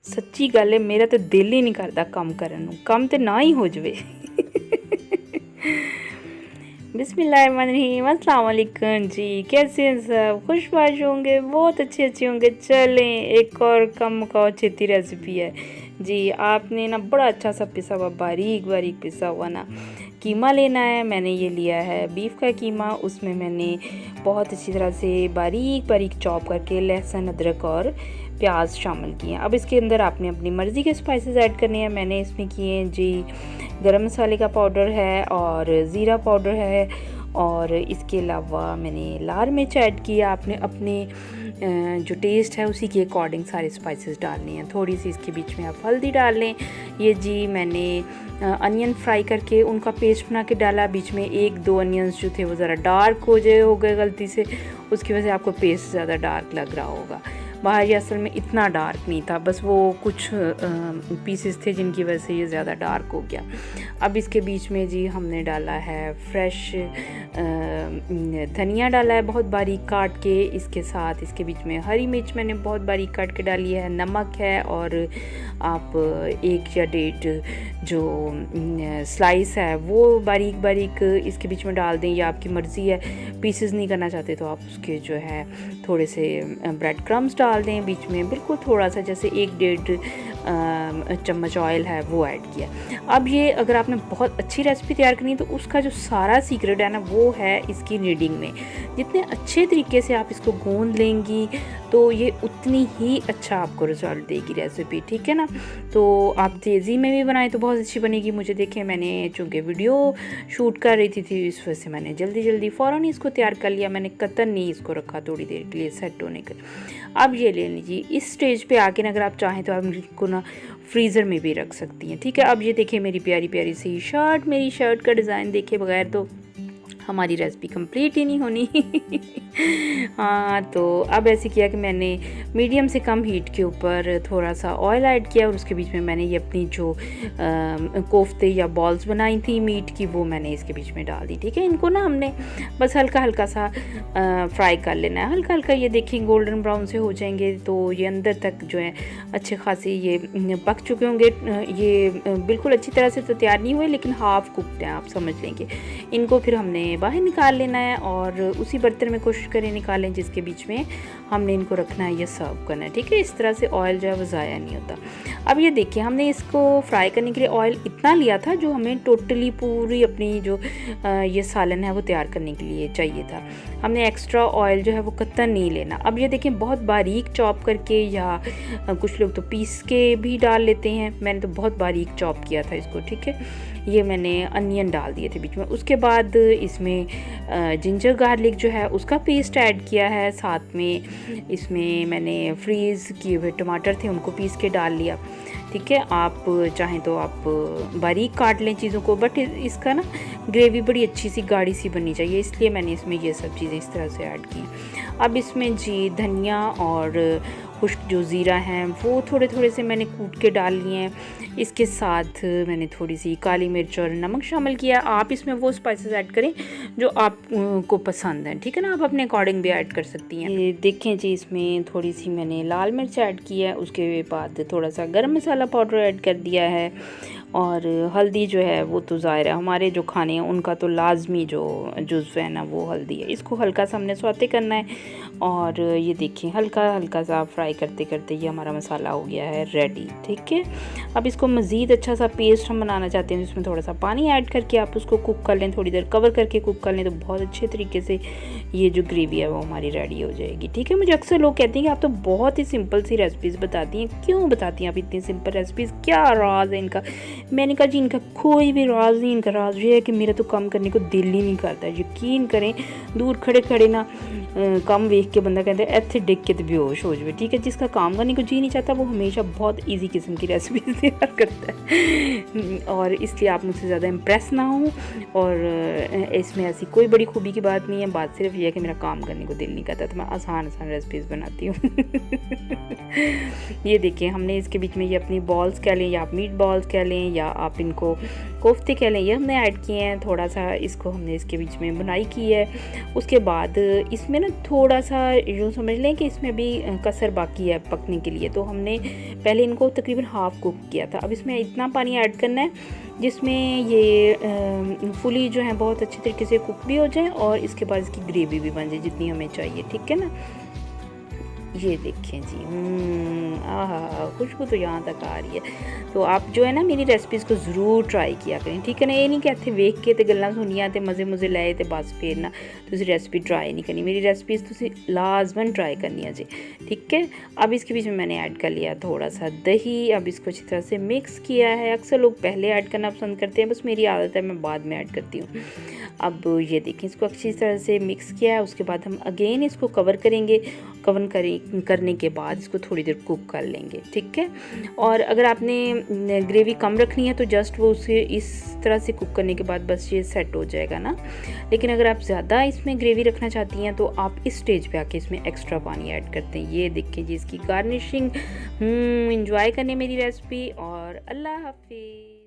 सच्ची गल है, मेरा तो दिल ही नहीं करता काम करन नूं, काम तो ना ही हो जाए। बिस्मिल्लाहिर्रहमानिर्रहीम, अस्सलाम वालेकुम जी। कैसे हैं सब? खुशबाश होंगे, बहुत अच्छे होंगे। चलें, एक और कम मुकाओ छेती रेसिपी है जी। आपने ना बड़ा अच्छा सा पिसा हुआ, बारीक बारीक पिसा हुआ ना कीमा लेना है। मैंने ये लिया है बीफ का कीमा। उसमें मैंने बहुत अच्छी तरह से बारीक बारीक चॉप करके लहसुन, अदरक और प्याज शामिल किए हैं। अब इसके अंदर आपने अपनी मर्ज़ी के स्पाइसेस ऐड करने हैं। मैंने इसमें किए हैं जी, गरम मसाले का पाउडर है और ज़ीरा पाउडर है, और इसके अलावा मैंने लाल मिर्च ऐड किया। आपने अपने जो टेस्ट है उसी के अकॉर्डिंग सारे स्पाइसेस डालने हैं। थोड़ी सी इसके बीच में आप हल्दी डाल लें। ये जी मैंने अनियन फ्राई करके उनका पेस्ट बना के डाला। बीच में 1-2 अनियंस जो थे वो ज़रा डार्क हो गए गलती से, उसकी वजह से आपको पेस्ट ज़्यादा डार्क लग रहा होगा। बाहर ये असल में इतना डार्क नहीं था, बस वो कुछ पीसेस थे जिनकी वजह से ये ज़्यादा डार्क हो गया। अब इसके बीच में जी हमने डाला है फ्रेश धनिया डाला है बहुत बारीक काट के। इसके साथ इसके बीच में हरी मिर्च मैंने बहुत बारीक काट के डाली है, नमक है, और आप 1 या 1.5 जो स्लाइस है वो बारीक बारीक इसके बीच में डाल दें, या आपकी मर्ज़ी है। पीसेस नहीं करना चाहते तो आप उसके जो है थोड़े से ब्रेड क्रम्स डाल दें बीच में, बिल्कुल थोड़ा सा, जैसे 1-1.5 चम्मच ऑयल है वो ऐड किया। अब ये अगर आपने बहुत अच्छी रेसिपी तैयार करनी है तो उसका जो सारा सीक्रेट है ना वो है इसकी नीडिंग में। जितने अच्छे तरीके से आप इसको गूंद लेंगी तो ये उतनी ही अच्छा आपको रिजल्ट देगी रेसिपी, ठीक है ना। तो आप तेज़ी में भी बनाएं तो बहुत अच्छी बनेगी। मुझे देखें, मैंने चूँकि वीडियो शूट कर रही थी इस वजह से मैंने जल्दी फ़ौरन इसको तैयार कर लिया। मैंने कतन नहीं इसको रखा थोड़ी देर के लिए सेट होने का। अब ये ले लीजिए। इस स्टेज पे आके ना अगर आप चाहें तो आप इसको ना फ्रीज़र में भी रख सकती हैं, ठीक है। अब ये देखिए मेरी प्यारी प्यारी सी शर्ट, मेरी शर्ट का डिज़ाइन देखे बगैर तो हमारी रेसिपी कंप्लीट ही नहीं होनी। हाँ, तो अब ऐसे किया कि मैंने मीडियम से कम हीट के ऊपर थोड़ा सा ऑयल ऐड किया, और उसके बीच में मैंने ये अपनी जो कोफ्ते या बॉल्स बनाई थी मीट की वो मैंने इसके बीच में डाल दी, ठीक है। इनको ना हमने बस हल्का हल्का सा फ्राई कर लेना है, हल्का हल्का। ये देखें गोल्डन ब्राउन से हो जाएंगे तो ये अंदर तक जो है अच्छे खासे ये पक चुके होंगे। ये बिल्कुल अच्छी तरह से तो तैयार नहीं हुए, लेकिन हाफ कुकड हैं, आप समझ लेंगे। इनको फिर हमने बाहर निकाल लेना है और उसी बर्तन में कोशिश करें निकालें जिसके बीच में हमने इनको रखना है या सर्व करना है, ठीक है। इस तरह से ऑयल जो है वो ज़ाया नहीं होता। अब ये देखिए हमने इसको फ्राई करने के लिए ऑयल इतना लिया था जो हमें टोटली पूरी अपनी जो ये सालन है वो तैयार करने के लिए चाहिए था। हमने एक्स्ट्रा ऑयल जो है वो कतई नहीं लेना। अब ये देखें बहुत बारीक चॉप करके, या कुछ लोग तो पीस के भी डाल लेते हैं, मैंने तो बहुत बारीक चॉप किया था इसको, ठीक है। ये मैंने अनियन डाल दिए थे बीच में। उसके बाद इसमें जिंजर गार्लिक जो है उसका पेस्ट ऐड किया है। साथ में इसमें मैंने फ्रीज़ किए हुए टमाटर थे उनको पीस के डाल लिया, ठीक है। आप चाहें तो आप बारीक काट लें चीज़ों को, बट इसका ना ग्रेवी बड़ी अच्छी सी गाढ़ी सी बननी चाहिए, इसलिए मैंने इसमें ये सब चीज़ें इस तरह से ऐड की। अब इसमें जी धनिया और खुश्क जो ज़ीरा हैं वो थोड़े थोड़े से मैंने कूट के डाल लिए हैं। इसके साथ मैंने थोड़ी सी काली मिर्च और नमक शामिल किया। आप इसमें वो स्पाइसेस ऐड करें जो आपको पसंद है, ठीक है ना। आप अपने अकॉर्डिंग भी ऐड कर सकती हैं। ये देखें जी, इसमें थोड़ी सी मैंने लाल मिर्च ऐड की है, उसके बाद थोड़ा सा गरम मसाला पाउडर ऐड कर दिया है, और हल्दी जो है वो तो ज़ाहिर है हमारे जो खाने हैं उनका तो लाजमी जो जुज़्व है ना वो हल्दी है। इसको हल्का सा हमने सौते करना है, और ये देखिए हल्का हल्का सा फ्राई करते करते ये हमारा मसाला हो गया है रेडी, ठीक है। अब इसको मज़ीद अच्छा सा पेस्ट हम बनाना चाहते हैं, जिसमें थोड़ा सा पानी ऐड करके आप उसको कुक कर लें, थोड़ी देर कवर करके कुक कर लें, तो बहुत अच्छे तरीके से ये जो ग्रेवी है वो हमारी रेडी हो जाएगी, ठीक है। मुझे अक्सर लोग कहते हैं कि आप तो बहुत ही सिंपल सी रेसिपीज़ बताती हैं, क्यों बताती हैं आप इतनी सिंपल रेसिपीज़, क्या राज है इनका? मैंने कहा जी इनका कोई भी राज नहीं, इनका राज ये है कि मेरा तो काम करने को दिल ही नहीं करता। यकीन करें, दूर खड़े खड़े ना कम वेख के बंदा कहता है इत्थे डिग के तो बेहोश हो जाए, ठीक है। जिसका काम करने को जी नहीं चाहता वो हमेशा बहुत ईजी किस्म की रेसिपीज शेयर करता है और इसलिए आप मुझसे ज़्यादा इम्प्रेस ना हो। और इसमें ऐसी कोई बड़ी खूबी की बात नहीं है, बात सिर्फ ये है कि मेरा काम करने को दिल नहीं करता, तो मैं आसान रेसिपीज़ बनाती हूँ। ये देखिए, हमने इसके बीच में ये अपनी बॉल्स कह लें या आप मीट बॉल्स कह लें या आप इनको कोफ्ते कह लें, ये हमने ऐड किए हैं। थोड़ा सा इसको हमने इसके बीच में बुनाई की है। उसके बाद इसमें ना थोड़ा सा यूँ समझ लें कि इसमें भी कसर बाकी है पकने के लिए, तो हमने पहले इनको तकरीबन हाफ़ कुक किया था। अब इसमें इतना पानी ऐड करना है जिसमें ये फुली जो है बहुत अच्छी तरीके से कुक भी हो जाए और इसके बाद इसकी ग्रेवी भी बन जाए जितनी हमें चाहिए, ठीक है ना। ये देखें जी, आहा, खुशबू तो यहाँ तक आ रही है। तो आप जो है ना मेरी रेसिपीज़ को ज़रूर ट्राई किया करें, ठीक है ना। ये नहीं कहते वेख के तो गल्लां सुनिया ते मज़े मुझे लाए तो बस फिर ना तुसी रेसिपी ट्राई नहीं करनी। मेरी रेसिपीज़ तुसी लाजमन ट्राई करनी है जी, ठीक है। अब इसके बीच में मैंने ऐड कर लिया थोड़ा सा दही। अब इसको अच्छी तरह से मिक्स किया है। अक्सर लोग पहले ऐड करना पसंद करते हैं, बस मेरी आदत है मैं बाद में ऐड करती हूँ। अब ये देखें, इसको अच्छी तरह से मिक्स किया है। उसके बाद हम अगेन इसको कवर करेंगे। करने के बाद इसको थोड़ी देर कुक कर लेंगे, ठीक है। और अगर आपने ग्रेवी कम रखनी है तो जस्ट वो उसे इस तरह से कुक करने के बाद बस ये सेट हो जाएगा ना। लेकिन अगर आप ज़्यादा इसमें ग्रेवी रखना चाहती हैं तो आप इस स्टेज पे आके इसमें एक्स्ट्रा पानी ऐड करते हैं। ये देखिए जी, इसकी गार्निशिंग। एंजॉय करने मेरी रेसिपी और अल्लाह हाफिज़।